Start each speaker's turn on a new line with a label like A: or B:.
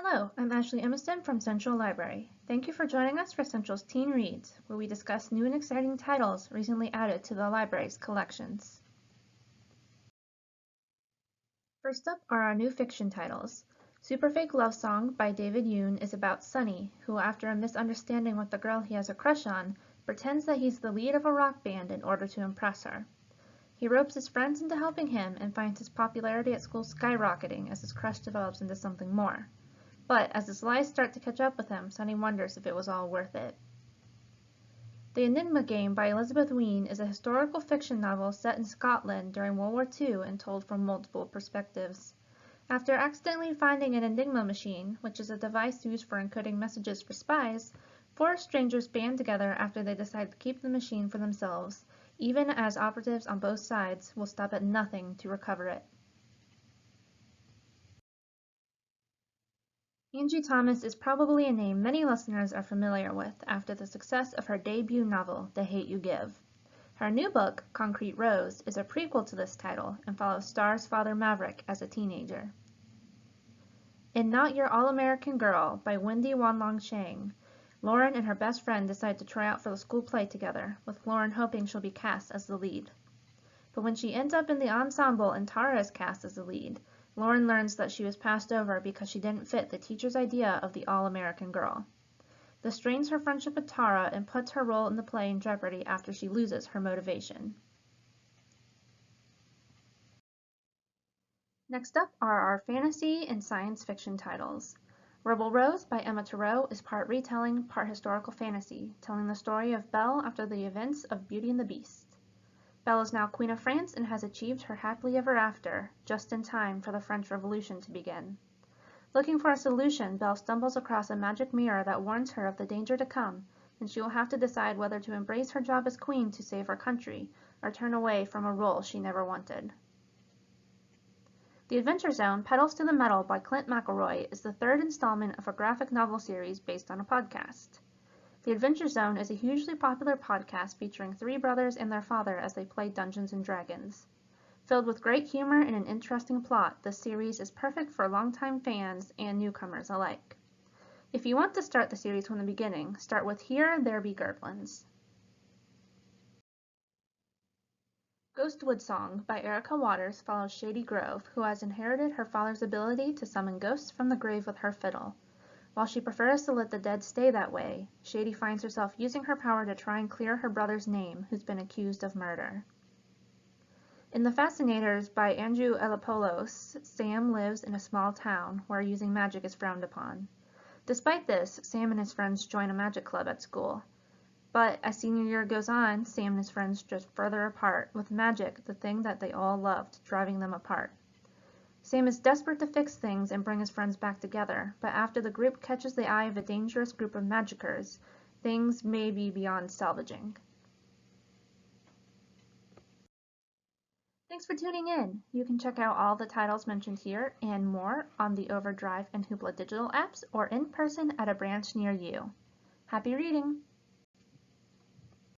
A: Hello, I'm Ashley Emerson from Central Library. Thank you for joining us for Central's Teen Reads, where we discuss new and exciting titles recently added to the library's collections. First up are our new fiction titles. Superfake Love Song by David Yoon is about Sunny, who after a misunderstanding with the girl he has a crush on, pretends that he's the lead of a rock band in order to impress her. He ropes his friends into helping him and finds his popularity at school skyrocketing as his crush develops into something more. But as his lies start to catch up with him, Sunny wonders if it was all worth it. The Enigma Game by Elizabeth Wein is a historical fiction novel set in Scotland during World War II and told from multiple perspectives. After accidentally finding an Enigma machine, which is a device used for encoding messages for spies, four strangers band together after they decide to keep the machine for themselves, even as operatives on both sides will stop at nothing to recover it. Angie Thomas is probably a name many listeners are familiar with after the success of her debut novel, The Hate You Give. Her new book, Concrete Rose, is a prequel to this title and follows Star's father Maverick as a teenager. In Not Your All-American Girl by Wendy Wanlong Chang, Lauren and her best friend decide to try out for the school play together, with Lauren hoping she'll be cast as the lead. But when she ends up in the ensemble and Tara is cast as the lead, Lauren learns that she was passed over because she didn't fit the teacher's idea of the all-American girl. This strains her friendship with Tara and puts her role in the play in jeopardy after she loses her motivation. Next up are our fantasy and science fiction titles. Rebel Rose by Emma Turow is part retelling, part historical fantasy, telling the story of Belle after the events of Beauty and the Beast. Belle is now Queen of France and has achieved her happily ever after, just in time for the French Revolution to begin. Looking for a solution, Belle stumbles across a magic mirror that warns her of the danger to come, and she will have to decide whether to embrace her job as queen to save her country, or turn away from a role she never wanted. The Adventure Zone, Pedals to the Metal by Clint McElroy is the third installment of a graphic novel series based on a podcast. The Adventure Zone is a hugely popular podcast featuring three brothers and their father as they play Dungeons & Dragons. Filled with great humor and an interesting plot, this series is perfect for longtime fans and newcomers alike. If you want to start the series from the beginning, start with Here There Be Gerblins. Ghostwood Song by Erica Waters follows Shady Grove, who has inherited her father's ability to summon ghosts from the grave with her fiddle. While she prefers to let the dead stay that way, Shady finds herself using her power to try and clear her brother's name, who's been accused of murder. In The Fascinators by Andrew Elapoulos, Sam lives in a small town where using magic is frowned upon. Despite this, Sam and his friends join a magic club at school. But as senior year goes on, Sam and his friends drift further apart, with magic, the thing that they all loved, driving them apart. Sam is desperate to fix things and bring his friends back together, but after the group catches the eye of a dangerous group of magickers, things may be beyond salvaging. Thanks for tuning in. You can check out all the titles mentioned here and more on the Overdrive and Hoopla digital apps or in person at a branch near you. Happy reading!